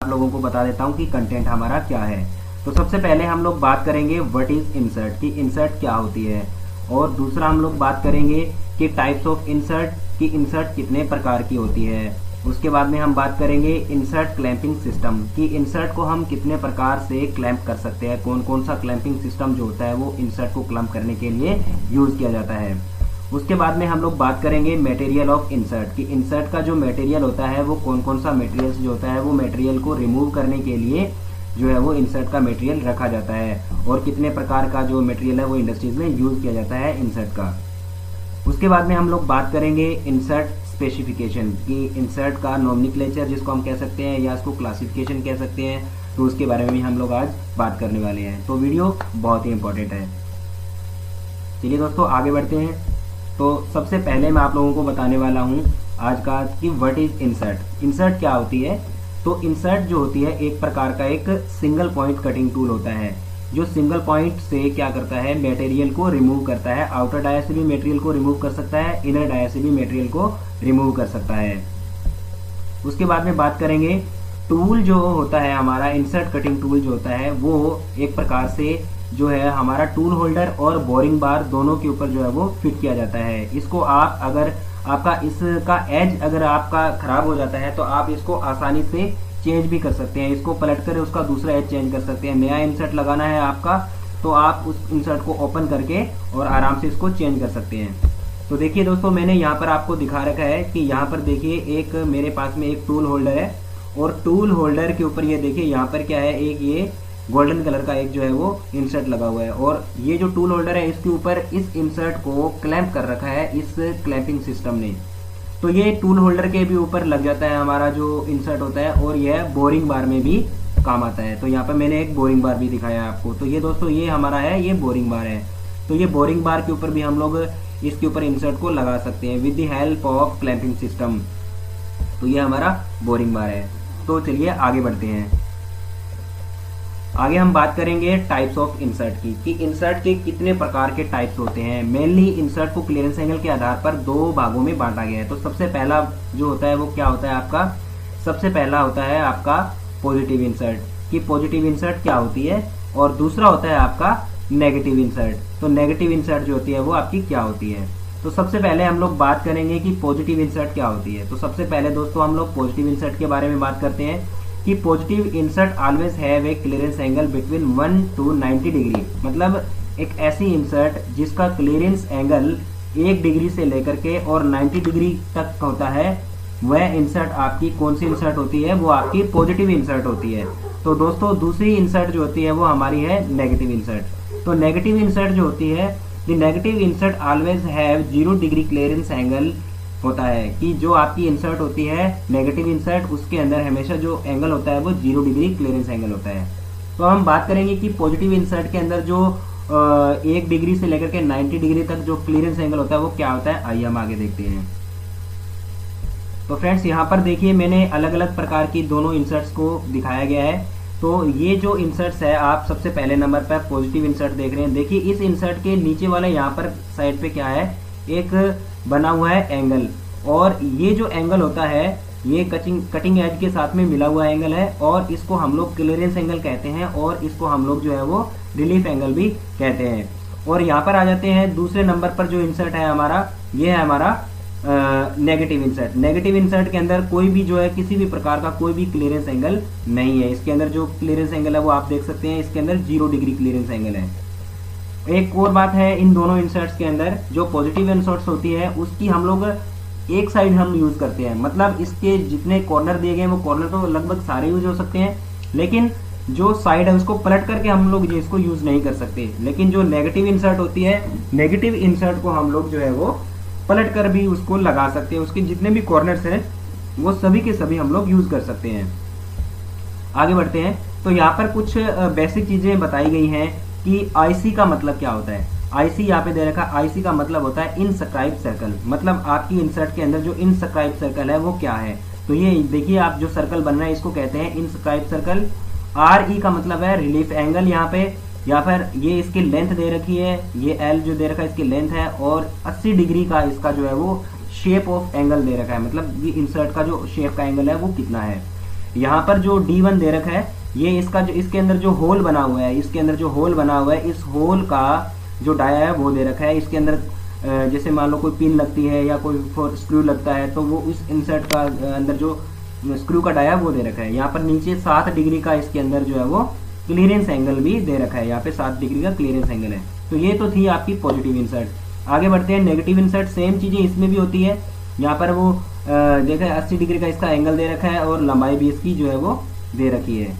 आप लोगों को बता देता हूँ कि कंटेंट हमारा क्या है। तो सबसे पहले हम लोग बात करेंगे व्हाट इज इंसर्ट, कि इंसर्ट क्या होती है, और दूसरा हम लोग बात करेंगे कि टाइप्स ऑफ इंसर्ट, कि इंसर्ट कितने प्रकार की होती है। उसके बाद में हम बात करेंगे इंसर्ट क्लैंपिंग सिस्टम, कि इंसर्ट को हम कितने प्रकार से क्लैंप कर सकते हैं, कौन कौन सा क्लैंपिंग सिस्टम जो होता है वो इंसर्ट को क्लैंप करने के लिए यूज किया जाता है। उसके बाद में हम लोग बात करेंगे मटेरियल ऑफ इंसर्ट, कि इंसर्ट का जो मटेरियल होता है वो कौन कौन सा मटेरियल जो होता है वो मटेरियल को रिमूव करने के लिए जो है वो इंसर्ट का मटेरियल रखा जाता है, और कितने प्रकार का जो मटेरियल है वो इंडस्ट्रीज में यूज किया जाता है इंसर्ट का। उसके बाद में हम लोग बात करेंगे इंसर्ट स्पेसिफिकेशन, कि इंसर्ट का नोमेनक्लेचर जिसको हम कह सकते हैं या इसको क्लासिफिकेशन कह सकते हैं, तो उसके बारे में भी हम लोग आज बात करने वाले हैं। तो वीडियो बहुत ही इंपॉर्टेंट है। चलिए दोस्तों आगे बढ़ते हैं। तो सबसे पहले मैं आप लोगों को बताने वाला हूं आज का कि व्हाट इज इंसर्ट। इंसर्ट क्या होती है? तो इंसर्ट जो होती है एक प्रकार का एक सिंगल पॉइंट कटिंग टूल होता है, जो सिंगल पॉइंट से क्या करता है, मटेरियल को रिमूव करता है। आउटर डाया से भी मटेरियल को रिमूव कर सकता है, इनर डाया से भी मटेरियल को रिमूव कर सकता है। उसके बाद में बात करेंगे टूल जो होता है हमारा, इंसर्ट कटिंग टूल जो होता है वो एक प्रकार से जो है हमारा टूल होल्डर और बोरिंग बार दोनों के ऊपर जो है वो फिट किया जाता है। इसको आप अगर आपका इसका एज अगर आपका खराब हो जाता है तो आप इसको आसानी से चेंज भी कर सकते हैं। इसको पलट कर उसका दूसरा एज चेंज कर सकते हैं। नया इंसर्ट लगाना है आपका तो आप उस इंसर्ट को ओपन करके और आराम से इसको चेंज कर सकते हैं। तो देखिए दोस्तों, मैंने यहाँ पर आपको दिखा रखा है कि यहाँ पर देखिए एक मेरे पास में एक टूल होल्डर है, और टूल होल्डर के ऊपर ये देखिए यहाँ पर क्या है, एक ये गोल्डन कलर का एक जो है वो इंसर्ट लगा हुआ है, और ये जो टूल होल्डर है इसके ऊपर इस इंसर्ट को क्लैंप कर रखा है इस क्लैंपिंग सिस्टम ने। तो ये टूल होल्डर के भी ऊपर लग जाता है हमारा जो इंसर्ट होता है, और यह बोरिंग बार में भी काम आता है। तो यहाँ पर मैंने एक बोरिंग बार भी दिखाया है आपको। तो ये दोस्तों ये हमारा है, ये बोरिंग बार है। तो ये बोरिंग बार के ऊपर भी हम लोग इसके ऊपर इंसर्ट को लगा सकते हैं with the help of clamping system. तो ये हमारा बोरिंग बार है। तो चलिए आगे बढ़ते हैं। आगे हम बात करेंगे टाइप्स ऑफ इंसर्ट की, कि इंसर्ट के कितने प्रकार के टाइप्स होते हैं। मेनली इंसर्ट को क्लियरेंस एंगल के आधार पर दो भागों में बांटा गया है। तो सबसे पहला जो होता है वो क्या होता है आपका, सबसे पहला होता है आपका पॉजिटिव इंसर्ट, कि पॉजिटिव इंसर्ट क्या होती है, और दूसरा होता है आपका नेगेटिव इंसर्ट। तो नेगेटिव इंसर्ट जो होती है वो आपकी क्या होती है। तो सबसे पहले हम लोग बात करेंगे कि पॉजिटिव इंसर्ट क्या होती है। तो सबसे पहले दोस्तों हम लोग पॉजिटिव इंसर्ट के बारे में बात करते हैं, कि positive insert always have a clearance angle between 1 to 90 degree. मतलब एक ऐसी इंसर्ट जिसका क्लियरेंस एंगल 1 डिग्री से लेकर के और 90 डिग्री तक होता है, वह इंसर्ट आपकी कौन सी इंसर्ट होती है, वो आपकी पॉजिटिव इंसर्ट होती है। तो दोस्तों दूसरी इंसर्ट जो होती है वो हमारी है नेगेटिव इंसर्ट। तो नेगेटिव इंसर्ट जो होती है, the negative insert always have 0 degree clearance angle होता है, कि जो आपकी इंसर्ट होती है नेगेटिव इंसर्ट उसके अंदर हमेशा जो एंगल होता है वो 0 डिग्री क्लियरेंस एंगल होता है। तो हम बात करेंगे कि पॉजिटिव इंसर्ट के अंदर जो 1 डिग्री से लेकर के 90 डिग्री तक जो क्लियरेंस एंगल होता है वो क्या होता है। आइए हम आगे देखते हैं। तो फ्रेंड्स यहाँ पर देखिए मैंने अलग अलग प्रकार की दोनों इंसर्ट्स को दिखाया गया है। तो ये जो इंसर्ट्स है आप सबसे पहले नंबर पर पॉजिटिव इंसर्ट देख रहे हैं। देखिए इस इंसर्ट के नीचे वाला यहाँ पर साइड पे क्या है, एक बना हुआ है एंगल, और ये जो एंगल होता है ये कटिंग एज के साथ में मिला हुआ एंगल है, और इसको हम लोग क्लियरेंस एंगल कहते हैं, और इसको हम लोग जो है वो रिलीफ एंगल भी कहते हैं। और यहाँ पर आ जाते हैं दूसरे नंबर पर जो इंसर्ट है हमारा, ये है हमारा नेगेटिव इंसर्ट। नेगेटिव इंसर्ट के अंदर कोई भी जो है किसी भी प्रकार का कोई भी क्लियरेंस एंगल नहीं है। इसके अंदर जो क्लियरेंस एंगल है वो आप देख सकते हैं, इसके अंदर 0 डिग्री क्लियरेंस एंगल है। एक और बात है, इन दोनों इंसर्ट्स के अंदर जो पॉजिटिव इंसर्ट्स होती है उसकी हम लोग एक साइड हम यूज करते हैं। मतलब इसके जितने कॉर्नर दिए गए वो कॉर्नर तो लगभग सारे यूज हो सकते हैं, लेकिन जो साइड है उसको पलट करके हम लोग इसको यूज नहीं कर सकते। लेकिन जो नेगेटिव इंसर्ट होती है, नेगेटिव इंसर्ट को हम लोग जो है वो पलट कर भी उसको लगा सकते हैं। उसके जितने भी कॉर्नर्स हैं वो सभी के सभी हम लोग यूज कर सकते हैं। आगे बढ़ते हैं। तो यहाँ पर कुछ बेसिक चीजें बताई गई हैं कि आईसी का मतलब क्या होता है। आईसी यहाँ पे दे रखा है, आईसी का मतलब होता है इनस्क्राइब सर्कल। मतलब आपकी इंसर्ट के अंदर जो इनस्क्राइब सर्कल है वो क्या है। तो ये देखिए आप जो सर्कल बन रहा है इसको कहते हैं इनस्क्राइब सर्कल। आर ई का मतलब है रिलीफ एंगल। यहाँ पे या फिर ये इसकी लेंथ दे रखी है, ये एल जो दे रखा है इसकी लेंथ है, और 80 डिग्री का इसका जो है वो शेप ऑफ एंगल दे रखा है। मतलब ये इंसर्ट का जो शेप का एंगल है वो कितना है। यहाँ पर जो D1 दे रखा है, ये इसका जो इसके अंदर जो होल बना हुआ है, इसके अंदर जो होल बना हुआ है, इस होल का जो डाया है वो दे रखा है। इसके अंदर जैसे मान लो कोई पिन लगती है या कोई स्क्रू लगता है तो वो उस इंसर्ट का अंदर जो स्क्रू का डाया वो दे रखा है। यहाँ पर नीचे 7 डिग्री का इसके अंदर जो है वो क्लियरेंस एंगल भी दे रखा है, यहाँ पे 7 डिग्री का क्लियरेंस एंगल है। तो ये तो थी आपकी पॉजिटिव इंसर्ट। आगे बढ़ते हैं नेगेटिव इंसर्ट। सेम चीजें इसमें भी होती है। यहाँ पर वो देखा है 80 डिग्री का इसका एंगल दे रखा है और लंबाई भी इसकी जो है वो दे रखी है।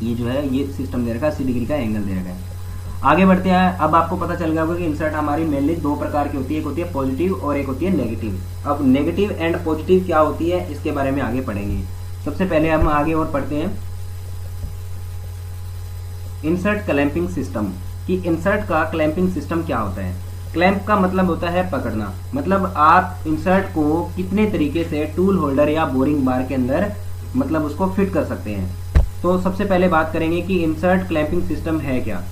ये जो है ये सिस्टम दे रखा है, 80 डिग्री का एंगल दे रखा है। आगे बढ़ते हैं। अब आपको पता चल गया होगा कि इंसर्ट हमारी मेनली 2 प्रकार की होती है, एक होती है पॉजिटिव और एक होती है नेगेटिव। अब नेगेटिव एंड पॉजिटिव क्या होती है इसके बारे में आगे पढ़ेंगे। सबसे पहले हम आगे और पढ़ते हैं इंसर्ट क्लैंपिंग सिस्टम, कि इंसर्ट का क्लैंपिंग सिस्टम क्या होता है। क्लैंप का मतलब होता है पकड़ना, मतलब आप इंसर्ट को कितने तरीके से टूल होल्डर या बोरिंग बार के अंदर मतलब उसको फिट कर सकते हैं। तो सबसे पहले बात करेंगे कि इंसर्ट क्लैंपिंग सिस्टम है क्या।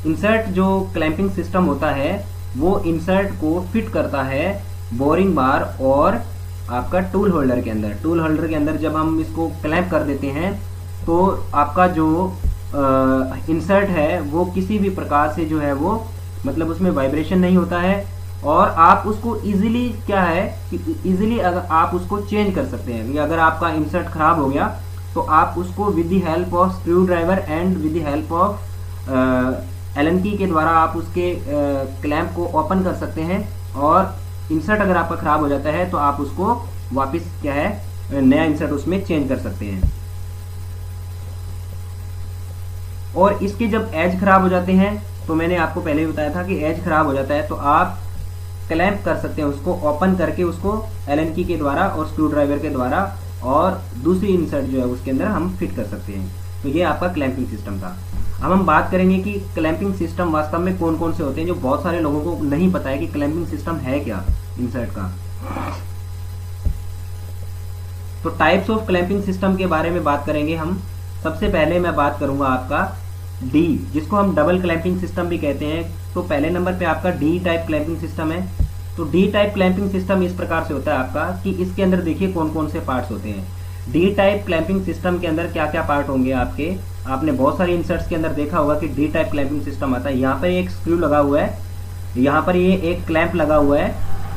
इंसर्ट जो क्लैंपिंग सिस्टम होता है वो इंसर्ट को फिट करता है बोरिंग बार और आपका टूल होल्डर के अंदर। टूल होल्डर के अंदर जब हम इसको क्लैंप कर देते हैं तो आपका जो इंसर्ट है वो किसी भी प्रकार से जो है वो मतलब उसमें वाइब्रेशन नहीं होता है और आप उसको इजीली क्या है कि इजीली अगर आप उसको चेंज कर सकते हैं। अगर आपका इंसर्ट खराब हो गया तो आप उसको with the help of screwdriver and with the help of Allen की के द्वारा आप उसके क्लैंप को ओपन कर सकते हैं और इंसर्ट अगर आपका खराब हो जाता है तो आप उसको वापस क्या है नया इंसर्ट उसमें चेंज कर सकते हैं। और इसके जब एज खराब हो जाते हैं तो मैंने आपको पहले ही बताया था कि एज खराब हो जाता है तो आप क्लैंप कर सकते हैं उसको ओपन करके उसको एलन की के द्वारा और स्क्रू ड्राइवर के द्वारा और दूसरी इंसर्ट जो है उसके अंदर हम फिट कर सकते हैं। तो ये आपका क्लैंपिंग सिस्टम था। अब हम बात करेंगे कि क्लैंपिंग सिस्टम वास्तव में कौन कौन से होते हैं, जो बहुत सारे लोगों को नहीं पता है कि क्लैंपिंग सिस्टम है क्या इंसर्ट का। तो टाइप्स ऑफ क्लैंपिंग सिस्टम के बारे में बात करेंगे हम। सबसे पहले मैं बात करूंगा आपका डी, जिसको हम डबल क्लैंपिंग सिस्टम भी कहते हैं। तो पहले नंबर पे आपका डी टाइप क्लैंपिंग सिस्टम है। तो डी टाइप क्लैंपिंग सिस्टम इस प्रकार से होता है आपका कि इसके अंदर देखिए कौन कौन से पार्ट्स होते हैं। डी टाइप क्लैंपिंग सिस्टम के अंदर क्या क्या पार्ट होंगे आपके, आपने बहुत सारे इंसर्ट्स के अंदर देखा होगा कि डी टाइप क्लैंपिंग सिस्टम आता है। यहाँ पर एक स्क्रू लगा हुआ है, यहाँ पर ये एक क्लैंप लगा हुआ है,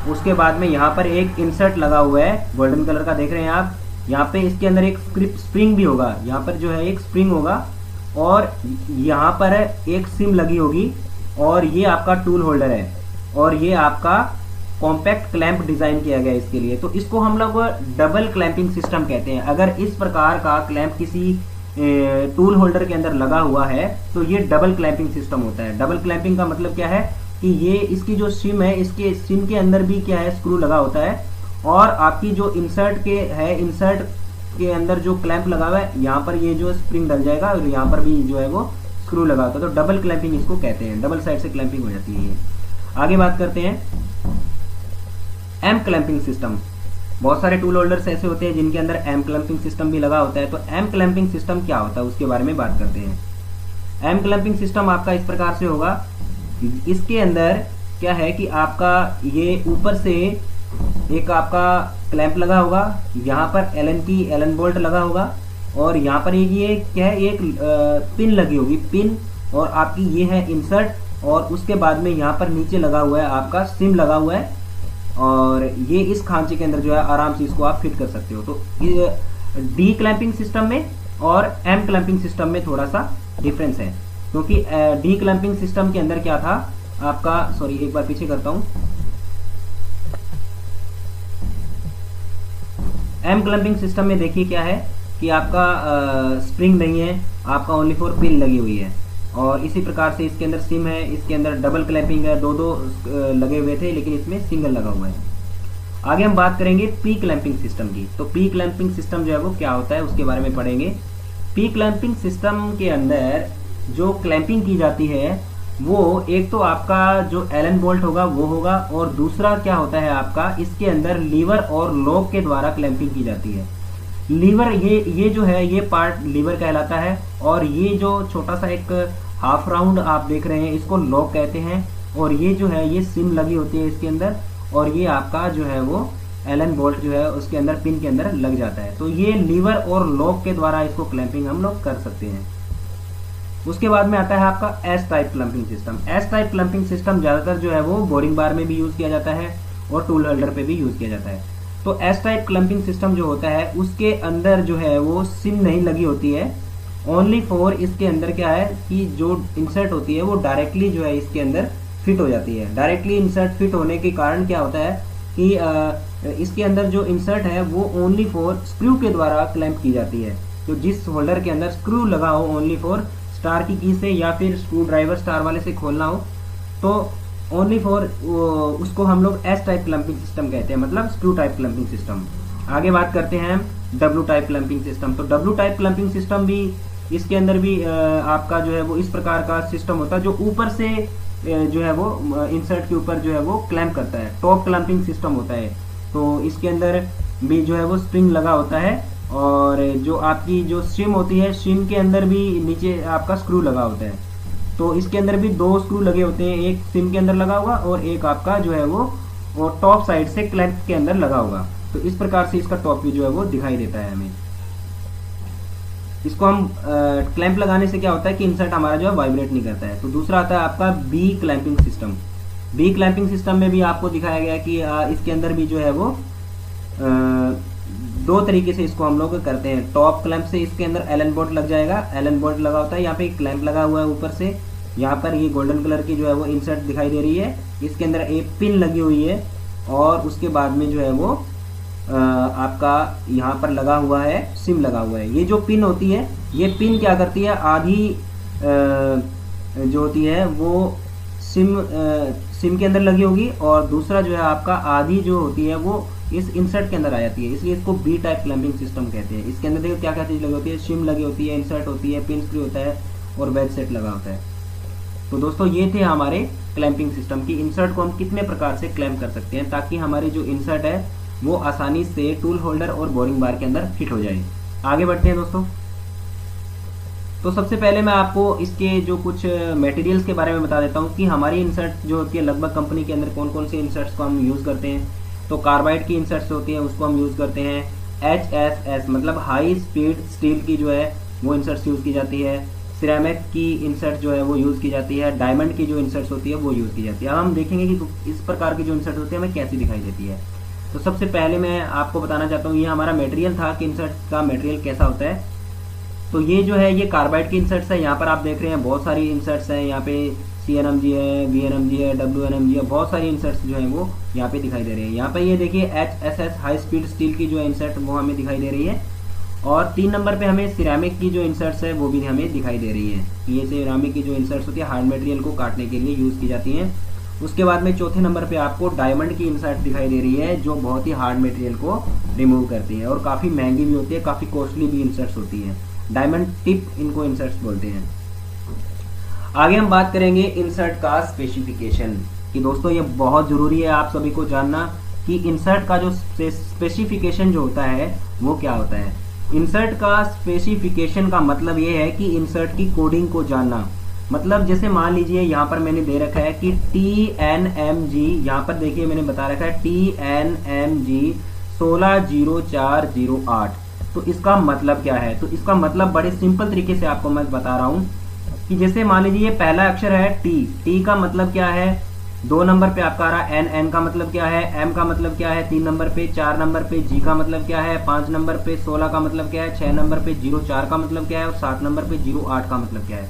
उसके बाद में यहाँ पर एक इंसर्ट लगा हुआ है गोल्डन कलर का देख रहे हैं आप। यहाँ पे इसके अंदर एक स्प्रिंग भी होगा, यहाँ पर जो है एक स्प्रिंग होगा और यहाँ पर एक सिम लगी होगी और ये आपका टूल होल्डर है और ये आपका कॉम्पैक्ट क्लैंप डिजाइन किया गया है इसके लिए। तो इसको हम लोग डबल क्लैंपिंग सिस्टम कहते हैं। अगर इस प्रकार का क्लैंप किसी टूल होल्डर के अंदर लगा हुआ है तो ये डबल क्लैंपिंग सिस्टम होता है। डबल क्लैंपिंग का मतलब क्या है कि ये इसकी जो सिम है इसके सिम के अंदर भी क्या है स्क्रू लगा होता है और आपकी जो इंसर्ट के है इंसर्ट के अंदर जो क्लैंप लगा हुआ है यहाँ पर ये जो स्प्रिंग डल जाएगा और यहाँ पर भी जो है वो स्क्रू लगा होता है। तो डबल क्लैंपिंग इसको कहते हैं, डबल साइड से क्लैंपिंग हो जाती है। आगे बात करते हैं एम क्लैंपिंग सिस्टम। बहुत सारे टूल होल्डर्स ऐसे होते हैं जिनके अंदर एम क्लैंपिंग सिस्टम भी लगा होता है। तो एम क्लैंपिंग सिस्टम क्या होता है उसके बारे में बात करते हैं। एम क्लैंपिंग सिस्टम आपका इस प्रकार से होगा, इसके अंदर क्या है कि आपका ये ऊपर से एक आपका क्लैंप लगा होगा, यहाँ पर एलन बोल्ट लगा होगा और यहाँ पर एक ये क्या है एक पिन लगी होगी पिन और आपकी ये है इंसर्ट और उसके बाद में यहाँ पर नीचे लगा हुआ है आपका सिम लगा हुआ है और ये इस खांचे के अंदर जो है आराम से इसको आप फिट कर सकते हो। तो ये डी क्लैंपिंग सिस्टम में और एम क्लैंपिंग सिस्टम में थोड़ा सा डिफरेंस है, क्योंकि डी क्लैंपिंग सिस्टम के अंदर क्या था आपका, सॉरी एक बार पीछे करता हूं। एम क्लैंपिंग सिस्टम में देखिए क्या है कि आपका स्प्रिंग नहीं है, आपका ओनली फॉर पिन लगी हुई है और इसी प्रकार से इसके अंदर सिम है, इसके अंदर डबल क्लैंपिंग है, दो लगे हुए थे लेकिन इसमें सिंगल लगा हुआ है। आगे हम बात करेंगे पी क्लैंपिंग सिस्टम की। तो पी क्लैंपिंग सिस्टम जो है वो क्या होता है उसके बारे में पढ़ेंगे। पी क्लैंपिंग सिस्टम के अंदर जो क्लैंपिंग की जाती है वो एक तो आपका जो एलन बोल्ट होगा वो होगा और दूसरा क्या होता है आपका इसके अंदर लीवर और लॉक के द्वारा क्लैंपिंग की जाती है। लीवर ये जो है ये पार्ट लीवर कहलाता है और ये जो छोटा सा एक हाफ राउंड आप देख रहे हैं इसको लॉक कहते हैं और ये जो है ये सिम लगी होती है इसके अंदर और ये आपका जो है वो एलन बोल्ट जो है उसके अंदर पिन के अंदर लग जाता है। तो ये लीवर और लॉक के द्वारा इसको क्लैंपिंग हम लोग कर सकते हैं। उसके बाद में आता है आपका S type clamping system. S type clamping system ज़्यादातर जो है वो बोरिंग बार में भी यूज़ किया जाता है और टूल होल्डर पे भी यूज़ किया जाता है। तो एस टाइप क्लैंपिंग सिस्टम जो होता है उसके अंदर जो है वो सिम नहीं लगी होती है, ओनली फॉर इसके अंदर क्या है कि जो इंसर्ट होती है वो डायरेक्टली जो है इसके अंदर फिट हो जाती है। डायरेक्टली इंसर्ट फिट होने के कारण क्या होता है कि इसके अंदर जो इंसर्ट है वो ओनली फॉर स्क्रू के द्वारा क्लैंप की जाती है। तो जिस होल्डर के अंदर स्क्रू लगा हो ओनली फॉर स्टार की से या फिर स्क्रू ड्राइवर स्टार वाले से खोलना हो तो ओनली फॉर उसको हम लोग एस टाइप क्लैंपिंग सिस्टम कहते हैं, मतलब स्क्रू टाइप क्लैंपिंग सिस्टम। आगे बात करते हैं डब्ल्यू टाइप क्लैंपिंग सिस्टम। तो डब्ल्यू टाइप क्लैंपिंग सिस्टम भी इसके अंदर भी आपका जो है वो इस प्रकार का सिस्टम होता है जो ऊपर से जो है वो इंसर्ट के ऊपर जो है वो क्लैंप करता है, टॉप क्लैंपिंग सिस्टम होता है। तो इसके अंदर भी जो है वो स्प्रिंग लगा होता है और जो आपकी जो स्ट्रिम होती है स्ट्रिम के अंदर भी नीचे आपका स्क्रू लगा होता है। तो इसके अंदर भी 2 स्क्रू लगे होते हैं, एक सिम के अंदर लगा हुआ और एक आपका जो है वो टॉप साइड से क्लैंप के अंदर लगा होगा। तो इस प्रकार से इसका टॉप व्यू जो है वो दिखाई देता है हमें। इसको हम क्लैंप लगाने से क्या होता है कि इंसर्ट हमारा जो है वाइब्रेट नहीं करता है। तो दूसरा आता है आपका B clamping system. B clamping system में भी आपको दिखाया गया है कि इसके अंदर भी जो है वो 2 तरीके से इसको हम लोग करते हैं। टॉप क्लैंप से इसके अंदर एलन बोल्ट लग जाएगा, एलन बोल्ट लगा होता है, यहाँ पे क्लैंप लगा हुआ है ऊपर से, यहाँ पर ये गोल्डन कलर की जो है वो इंसर्ट दिखाई दे रही है, इसके अंदर एक पिन लगी हुई है और उसके बाद में जो है वो आपका यहाँ पर लगा हुआ है सिम लगा हुआ है। ये जो पिन होती है ये पिन क्या करती है, आधी जो होती है वो सिम के अंदर लगी होगी और दूसरा जो है आपका आधी जो होती है वो इस इंसर्ट के अंदर आ जाती है, इसलिए इसको बी टाइप क्लैंपिंग सिस्टम कहते हैं। इसके अंदर देखो क्या क्या चीज़ लगी होती है, सिम लगी होती है, इंसर्ट होती है, पिन स्क्रू होता है और वेज सेट लगा होता है। तो दोस्तों ये थे हमारे क्लैंपिंग सिस्टम की इंसर्ट को हम कितने प्रकार से क्लैंप कर सकते हैं ताकि हमारी जो इंसर्ट है वो आसानी से टूल होल्डर और बोरिंग बार के अंदर फिट हो जाए। आगे बढ़ते हैं दोस्तों। तो सबसे पहले मैं आपको इसके जो कुछ मटेरियल्स के बारे में बता देता हूँ कि हमारी इंसर्ट जो होती है लगभग कंपनी के अंदर कौन कौन से इंसर्ट्स को हम यूज़ करते हैं। तो कार्बाइड की इंसर्ट्स होती है उसको हम यूज़ करते हैं। HSS मतलब हाई स्पीड स्टील की जो है वो इंसर्ट्स यूज़ की जाती है। सिरेमिक की इंसर्ट जो है वो यूज़ की जाती है। डायमंड की जो इंसर्ट्स होती है वो यूज़ की जाती है। अब हम देखेंगे कि इस प्रकार की जो इंसर्ट होती है हमें कैसी दिखाई देती है। तो सबसे पहले मैं आपको बताना चाहता हूँ ये हमारा मटेरियल था कि इंसर्ट का मटेरियल कैसा होता है। तो ये जो है ये कार्बाइड की इंसर्ट्स है। यहाँ पर आप देख रहे हैं बहुत सारी इंसर्ट्स हैं, यहाँ पे CNMG है, VNMG है, WNMG है, बहुत सारी इंसर्ट्स जो हैं वो यहाँ पे दिखाई दे रही है। यहाँ पे ये देखिए HSS हाई स्पीड स्टील की जो है इंसर्ट वो हमें दिखाई दे रही है और 3 नंबर पे हमें सिरेमिक की जो इंसर्ट्स है वो भी हमें दिखाई दे रही है। ये सिरेमिक की जो इंसर्ट्स होती है हार्ड मटेरियल को काटने के लिए यूज़ की जाती हैं। उसके बाद में चौथे नंबर पे आपको डायमंड की इंसर्ट दिखाई दे रही है जो बहुत ही हार्ड मटेरियल को रिमूव करती है और काफ़ी महंगी भी होती है, काफ़ी कॉस्टली भी इंसर्ट्स होती हैं। डायमंड टिप इनको इंसर्ट्स बोलते हैं। आगे हम बात करेंगे इंसर्ट का स्पेसिफिकेशन कि दोस्तों ये बहुत ज़रूरी है आप सभी को जानना कि इंसर्ट का जो स्पेसिफिकेशन जो होता है वो क्या होता है। इंसर्ट का स्पेसिफिकेशन का मतलब ये है कि इंसर्ट की कोडिंग को जानना। मतलब जैसे मान लीजिए यहाँ पर मैंने दे रखा है कि TNMG, यहाँ पर देखिए मैंने बता रखा है TNMG 160408। तो इसका मतलब क्या है, तो इसका मतलब बड़े सिंपल तरीके से आपको मैं बता रहा हूँ कि जैसे मान लीजिए ये पहला अक्षर है T का मतलब क्या है, 2 नंबर पे आपका आ रहा है N का मतलब क्या है, M का मतलब क्या है 3 नंबर पे, 4 नंबर पे G का मतलब क्या है, 5 नंबर पे 16 का मतलब क्या है, 6 नंबर पे 04 का मतलब क्या है और 7 नंबर पे 08 का मतलब क्या है।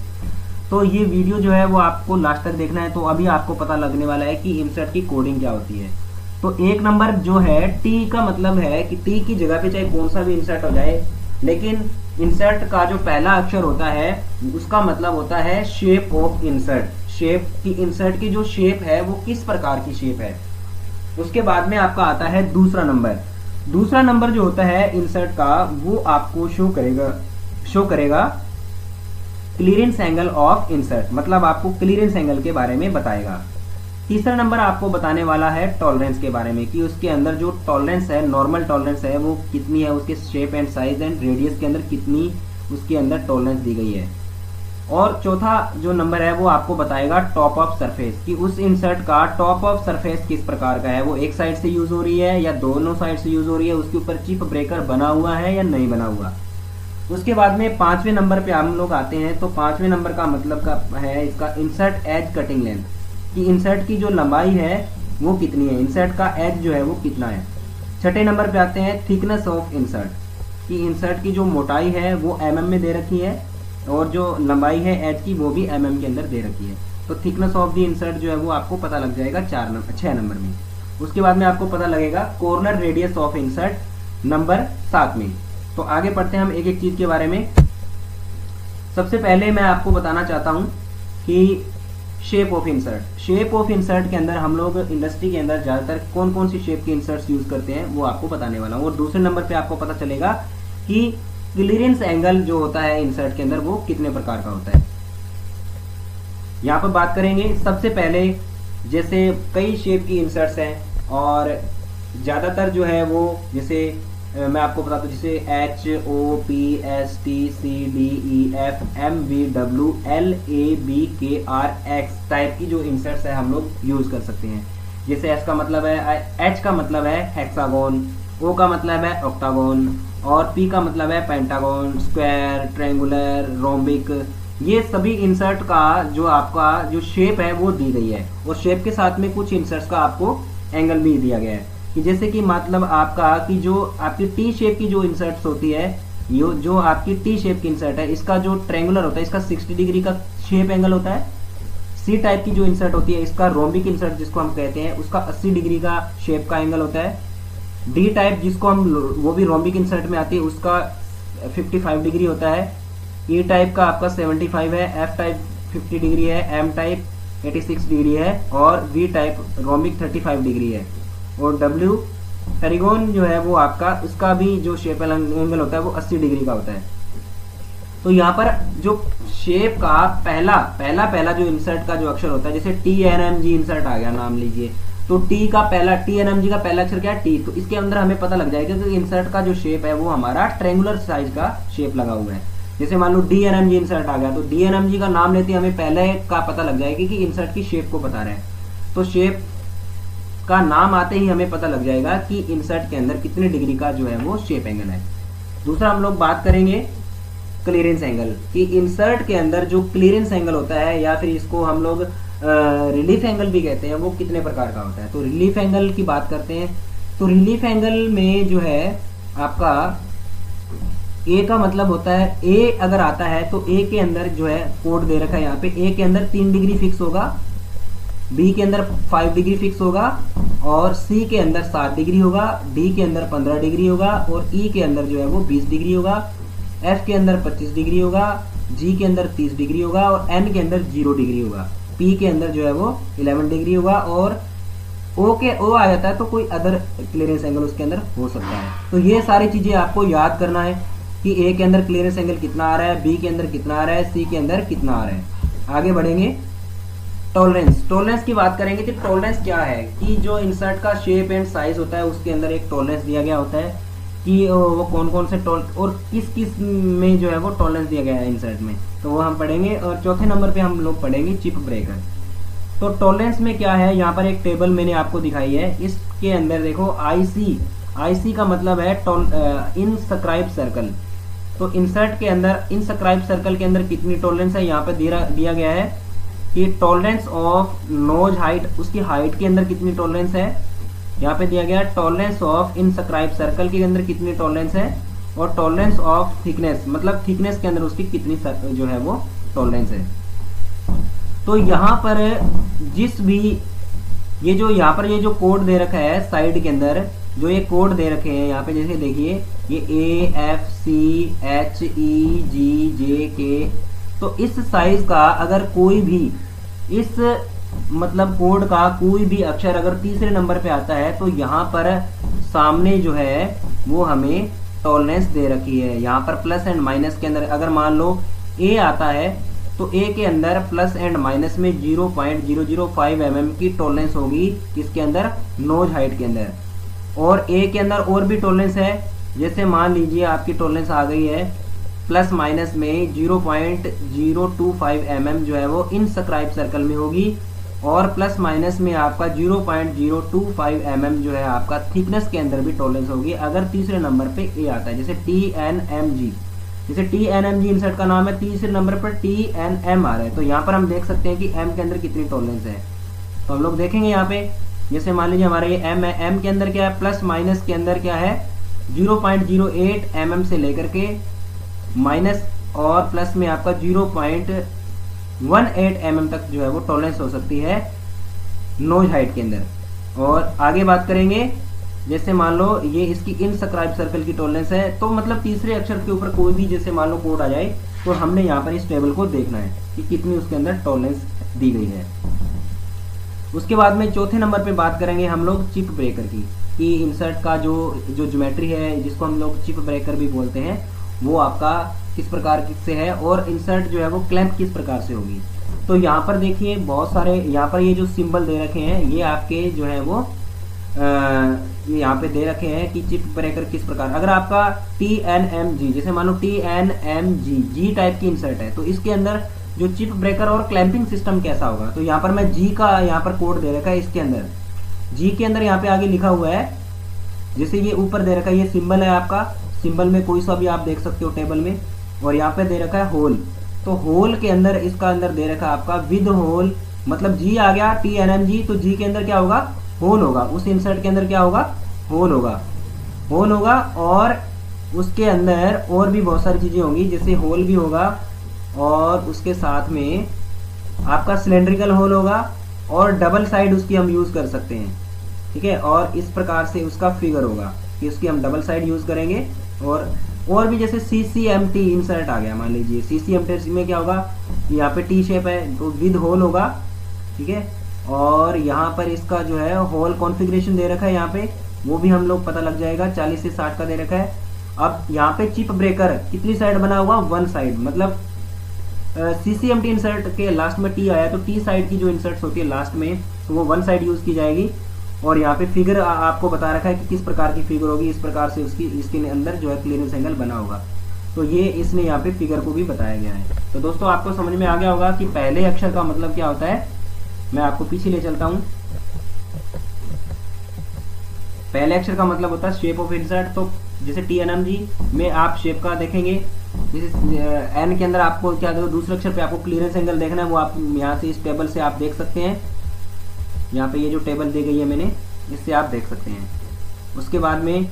तो ये वीडियो जो है वो आपको लास्ट तक देखना है। तो अभी आपको पता लगने वाला है कि इंसर्ट की कोडिंग क्या होती है। तो 1 नंबर जो है T का मतलब है कि T की जगह पे चाहे कौन सा भी इंसर्ट हो जाए, लेकिन इंसर्ट का जो पहला अक्षर होता है उसका मतलब होता है शेप ऑफ इंसर्ट। शेप की इंसर्ट की जो शेप है वो किस प्रकार की शेप है। उसके बाद में आपका आता है दूसरा नंबर। दूसरा नंबर जो होता है इंसर्ट का वो आपको शो करेगा क्लीयरेंस एंगल ऑफ इंसर्ट, मतलब आपको क्लीयरेंस एंगल के बारे में बताएगा। तीसरा नंबर आपको बताने वाला है टॉलरेंस के बारे में कि उसके अंदर जो टॉलरेंस है, नॉर्मल टॉलरेंस है वो कितनी है, उसके shape and size and radius के अंदर कितनी उसके अंदर टॉलरेंस दी गई है। और चौथा जो नंबर है वो आपको बताएगा टॉप ऑफ सरफेस, कि उस इंसर्ट का टॉप ऑफ सरफेस किस प्रकार का है, वो एक साइड से यूज हो रही है या दोनों साइड से यूज हो रही है, उसके ऊपर चिप ब्रेकर बना हुआ है या नहीं बना हुआ। उसके बाद में 5वें नंबर पे हम लोग आते हैं। तो 5वें नंबर का मतलब का है इसका इंसर्ट एज कटिंग लेंथ, कि इंसर्ट की जो लंबाई है वो कितनी है, इंसर्ट का एज जो है वो कितना है। 6ठे नंबर पे आते हैं थिकनेस ऑफ इंसर्ट, कि इंसर्ट की जो मोटाई है वो mm में दे रखी है और जो लंबाई है एज की वो भी mm के अंदर दे रखी है। तो थिकनेस ऑफ द इंसर्ट जो है वो आपको पता लग जाएगा 6 नंबर में। उसके बाद में आपको पता लगेगा corner radius of insert number 7 में। तो आगे पढ़ते हैं हम एक एक चीज के बारे में। सबसे पहले मैं आपको बताना चाहता हूं कि shape of insert. Shape of insert के अंदर हम लोग इंडस्ट्री के अंदर ज्यादातर कौन कौन सी शेप के इंसर्ट्स यूज करते हैं वो आपको बताने वाला हूं। और दूसरे नंबर पे आपको पता चलेगा कि क्लीयरेंस एंगल जो होता है इंसर्ट के अंदर वो कितने प्रकार का होता है। यहाँ पर बात करेंगे सबसे पहले, जैसे कई शेप की इंसर्ट्स हैं और ज्यादातर जो है वो जैसे मैं आपको बताता हूँ, जैसे HOPSTCDEFMVWLABKRX टाइप की जो इंसर्ट्स है हम लोग यूज कर सकते हैं। जैसे एच का मतलब है हेक्सागोन, ओ का मतलब है ऑक्टागोन और पी का मतलब है पेंटागोन, स्क्वायर, ट्रायंगुलर, रोम्बिक। ये सभी इंसर्ट का जो आपका जो शेप है वो दी गई है और शेप के साथ में कुछ इंसर्ट्स का आपको एंगल भी दिया गया है। कि जैसे कि मतलब आपका कि जो आपकी टी शेप की जो इंसर्ट्स होती है, ये जो आपकी टी शेप की इंसर्ट है इसका जो ट्रायंगुलर होता है इसका 60 डिग्री का शेप एंगल होता है। सी टाइप की जो इंसर्ट होती है इसका रोम्बिक इंसर्ट जिसको हम कहते हैं उसका 80 डिग्री का शेप का एंगल होता है। डी टाइप जिसको हम वो भी रोम्बिक इंसर्ट में आती है उसका 55 डिग्री होता है। ई टाइप का आपका 75 है, एफ टाइप 50 डिग्री है, एम टाइप 86 डिग्री है और वी टाइप रोम्बिक 35 डिग्री है। और डब्ल्यू पेरिगोन जो है वो आपका उसका भी जो शेप एंगल होता है वो 80 डिग्री का होता है। तो यहाँ पर जो शेप का पहला जो इंसर्ट का जो अक्षर होता है, जैसे TNMG इंसर्ट आ गया, नाम लीजिए, तो TNMG का पहला अक्षर क्या है, टी। तो इसके अंदर हमें पता लग जाएगा कि इंसर्ट का जो शेप है वो हमारा ट्रायंगुलर साइज का शेप लगा हुआ है। जैसे मान लो DNMG इंसर्ट आ गया तो DNMG का नाम लेते हमें पहले का पता लग जाएगा कि इंसर्ट की शेप को बता रहे हैं। तो शेप का नाम आते ही हमें पता लग जाएगा कि इंसर्ट के अंदर कितने डिग्री का जो है वो शेप एंगल है। दूसरा हम लोग बात करेंगे क्लीयरेंस एंगल, कि इंसर्ट के अंदर जो क्लीयरेंस एंगल होता है या फिर इसको हम लोग रिलीफ एंगल भी कहते हैं, वो कितने प्रकार का होता है। तो रिलीफ एंगल की बात करते हैं। तो रिलीफ एंगल में जो है आपका ए का मतलब होता है, ए अगर आता है तो ए के अंदर जो है कोड दे रखा है यहाँ पे, ए के अंदर 3 डिग्री फिक्स होगा, बी के अंदर 5 डिग्री फिक्स होगा और सी के अंदर 7 डिग्री होगा, डी के अंदर 15 डिग्री होगा और ई के अंदर जो है वो 20 डिग्री होगा, एफ के अंदर 25 डिग्री होगा, जी के अंदर 30 डिग्री होगा और एन के अंदर 0 डिग्री होगा, पी के अंदर जो है वो 11 डिग्री होगा और ओ आ जाता है तो कोई अदर क्लियरेंस एंगल उसके अंदर हो सकता है। तो ये सारी चीजें आपको याद करना है कि ए के अंदर क्लियरेंस एंगल कितना आ रहा है, बी के अंदर कितना आ रहा है, सी के अंदर कितना आ रहा है। आगे बढ़ेंगे, टॉलरेंस की बात करेंगे। तो टॉलरेंस क्या है कि जो इंसर्ट का शेप एंड साइज होता है उसके अंदर एक टॉलरेंस दिया गया होता है कि वो कौन कौन से और किस में जो है वो टॉलरेंस दिया गया है इंसर्ट में, तो वो हम पढ़ेंगे। और चौथे नंबर पे हम लोग पढ़ेंगे चिप ब्रेकर। तो टॉलरेंस में क्या है, यहाँ पर एक टेबल मैंने आपको दिखाई है, इसके अंदर देखो आईसी का मतलब है इनस्क्राइब सर्कल। तो इंसर्ट के अंदर इनस्क्राइब सर्कल के अंदर कितनी टॉलरेंस है यहाँ पे दिया गया है कि टॉलरेंस ऑफ नोज हाइट, उसकी हाइट के अंदर कितनी टॉलरेंस है यहाँ पे दिया गया। टॉलरेंस ऑफ इनस्क्राइब सर्कल के अंदर कितनी टॉलरेंस है और टॉलरेंस ऑफ थिकनेस, मतलब थिकनेस के अंदर उसकी कितनी जो है वो टॉलरेंस है। तो यहाँ पर जिस भी ये जो कोड दे रखा है साइड के अंदर, जो ये कोड दे रखे हैं यहाँ पे, जैसे देखिए ये AFCHEGJK, तो इस साइज का अगर कोई भी इस मतलब कोड का कोई भी अक्षर अगर तीसरे नंबर पे आता है तो यहाँ पर सामने जो है वो हमें टॉलरेंस दे रखी है। यहाँ पर प्लस एंड माइनस के अंदर अगर मान लो ए आता है तो ए के अंदर प्लस एंड माइनस में 0.005 mm की टॉलरेंस होगी, इसके अंदर नोज हाइट के अंदर। और ए के अंदर और भी टॉलरेंस है, जैसे मान लीजिए आपकी टॉलरेंस आ गई है प्लस माइनस में 0.025 mm जो है वो इनस्क्राइब सर्कल में होगी, और प्लस माइनस में आपका 0.025 mm जो है आपका थिकनेस के अंदर भी टॉलरेंस होगी अगर तीसरे नंबर पे ए आता है। जैसे TNMG, जैसे TNMG इंसर्ट का नाम है, तीसरे नंबर पर TNM आ रहा है, तो यहाँ पर हम देख सकते हैं कि M के अंदर कितनी टॉलरेंस है। तो हम लोग देखेंगे यहाँ पे, जैसे मान लीजिए हमारा ये M है, M के अंदर क्या है, प्लस माइनस के अंदर क्या है 0.08 mm से लेकर के माइनस और प्लस में आपका 0.18 mm तक जो है वो टॉलरेंस हो सकती है नोज हाइट के अंदर। और आगे बात करेंगे, जैसे मान लो ये इसकी इनस्क्राइब सर्कल की टॉलरेंस है, तो मतलब तीसरे अक्षर के ऊपर कोई भी जैसे मान लो कोड आ जाए तो हमने यहाँ पर इस टेबल को देखना है कि कितनी उसके अंदर टॉलरेंस दी गई है। उसके बाद में चौथे नंबर पे बात करेंगे हम लोग चिप ब्रेकर की, कि इंसर्ट का जो ज्योमेट्री है जिसको हम लोग चिप ब्रेकर भी बोलते हैं वो आपका किस प्रकार से है, और इंसर्ट जो है वो क्लैंप किस प्रकार से होगी। तो यहाँ पर देखिए बहुत सारे यहाँ पर ये जो सिंबल दे रखे हैं ये आपके जो है वो यहाँ पे दे रखे हैं कि चिप ब्रेकर किस प्रकार। अगर आपका TNMG, जैसे मान लो TNMG जी टाइप की इंसर्ट है, तो इसके अंदर जो चिप ब्रेकर और क्लैंपिंग सिस्टम कैसा होगा। तो यहाँ पर मैं जी का यहाँ पर कोड दे रखा है, इसके अंदर जी के अंदर यहाँ पे आगे लिखा हुआ है, जैसे ये ऊपर दे रखा है, ये सिंबल है आपका, सिंबल में कोई सा भी आप देख सकते हो टेबल में, और यहाँ पे दे रखा है होल। तो होल के अंदर इसका अंदर दे रखा है आपका विद होल, मतलब जी आ गया TNMG, तो जी के अंदर क्या होगा, होल होगा, उस इंसर्ट के अंदर क्या होगा, होल होगा, होल होगा। और उसके अंदर और भी बहुत सारी चीजें होंगी, जैसे होल भी होगा और उसके साथ में आपका सिलेंड्रिकल होल होगा, और डबल साइड उसकी हम यूज कर सकते हैं, ठीक है। और इस प्रकार से उसका फिगर होगा कि उसकी हम डबल साइड यूज करेंगे। और भी जैसे CCMT इंसर्ट आ गया, मान लीजिए CCMT में क्या होगा, यहाँ पे टी शेप है तो विद होल होगा, ठीक है। और यहाँ पर इसका जो है होल कॉन्फ़िगरेशन दे रखा है, यहाँ पे वो भी हम लोग पता लग जाएगा, 40 से 60 का दे रखा है। अब यहाँ पे चिप ब्रेकर कितनी साइड बना हुआ, वन साइड, मतलब CCMT इंसर्ट के लास्ट में टी आया तो टी साइड की जो इंसर्ट्स होती है लास्ट में, तो वो वन साइड यूज की जाएगी। और यहाँ पे फिगर आपको बता रखा है कि किस प्रकार की फिगर होगी, इस प्रकार से उसकी इसके अंदर जो है क्लियरेंस एंगल बना होगा। तो ये इसने यहाँ पे फिगर को भी बताया गया है। तो दोस्तों आपको समझ में आ गया होगा कि पहले अक्षर का मतलब क्या होता है। मैं आपको पीछे ले चलता हूँ। पहले अक्षर का मतलब होता है शेप ऑफ इंसर्ट। तो जैसे TNMG में आप शेप का देखेंगे, जैसे एन के अंदर आपको क्या देखो, दूसरे अक्षर पे आपको क्लियरेंस एंगल देखना है, वो आप यहाँ से इस टेबल से आप देख सकते हैं। यहाँ पे ये जो टेबल दी गई है मैंने, इससे आप देख सकते हैं। उसके बाद में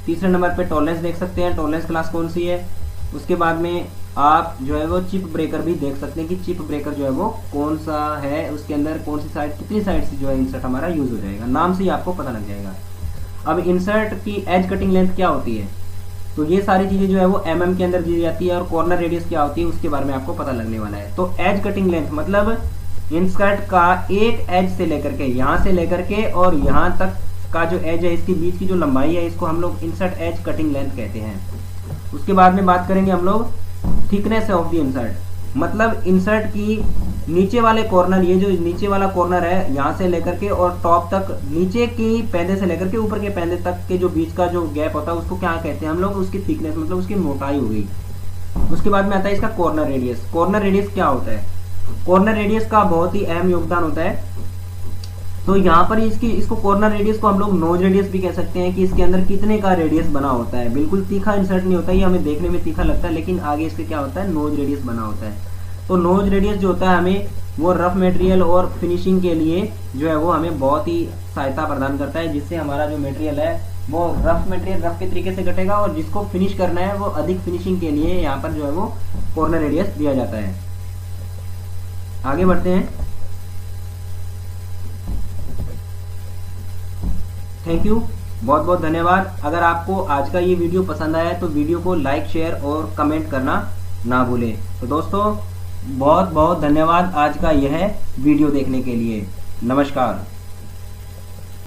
तीसरे नंबर पे टॉलरेंस देख सकते हैं, टॉलरेंस क्लास कौन सी है। उसके बाद में आप जो है वो चिप ब्रेकर भी देख सकते हैं कि चिप ब्रेकर जो है वो कौन सा है, उसके अंदर कौन सी साइड, कितनी साइड से जो है इंसर्ट हमारा यूज हो जाएगा, नाम से ही आपको पता लग जाएगा। अब इंसर्ट की एज कटिंग लेंथ क्या होती है, तो ये सारी चीजें जो है वो mm के अंदर दी जाती है, और कॉर्नर रेडियस क्या होती है उसके बारे में आपको पता लगने वाला है। तो एज कटिंग लेंथ मतलब इंसर्ट का एक एज से लेकर के, यहाँ से लेकर के और यहाँ तक का जो एज है, इसके बीच की जो लंबाई है, इसको हम लोग इंसर्ट एज कटिंग लेंथ कहते हैं। उसके बाद में बात करेंगे हम लोग थिकनेस ऑफ द इंसर्ट, मतलब इंसर्ट की नीचे वाले कॉर्नर, ये जो नीचे वाला कॉर्नर है यहाँ से लेकर के और टॉप तक, नीचे की पैदे से लेकर के ऊपर के पैदे तक के जो बीच का जो गैप होता है उसको क्या कहते हैं हम लोग, उसकी थिकनेस मतलब उसकी मोटाई हो गई। उसके बाद में आता है इसका कॉर्नर रेडियस। कॉर्नर रेडियस क्या होता है, कॉर्नर रेडियस का बहुत ही अहम योगदान होता है। तो यहाँ पर इसको कॉर्नर रेडियस को हम लोग नोज रेडियस भी कह सकते हैं, कि इसके अंदर कितने का रेडियस बना होता है। बिल्कुल तीखा इंसर्ट नहीं होता, ये हमें देखने में तीखा लगता है, लेकिन आगे इसके क्या होता है, नोज रेडियस बना होता है। तो नोज रेडियस जो होता है हमें वो रफ मटेरियल और फिनिशिंग के लिए जो है वो हमें बहुत ही सहायता प्रदान करता है, जिससे हमारा जो मटेरियल है वो रफ मटेरियल रफ के तरीके से कटेगा, और जिसको फिनिश करना है वो अधिक फिनिशिंग के लिए यहाँ पर जो है वो कॉर्नर रेडियस दिया जाता है। आगे बढ़ते हैं। थैंक यू, बहुत बहुत धन्यवाद। अगर आपको आज का ये वीडियो पसंद आया तो वीडियो को लाइक, शेयर और कमेंट करना ना भूलें। तो दोस्तों बहुत बहुत धन्यवाद आज का यह वीडियो देखने के लिए। नमस्कार।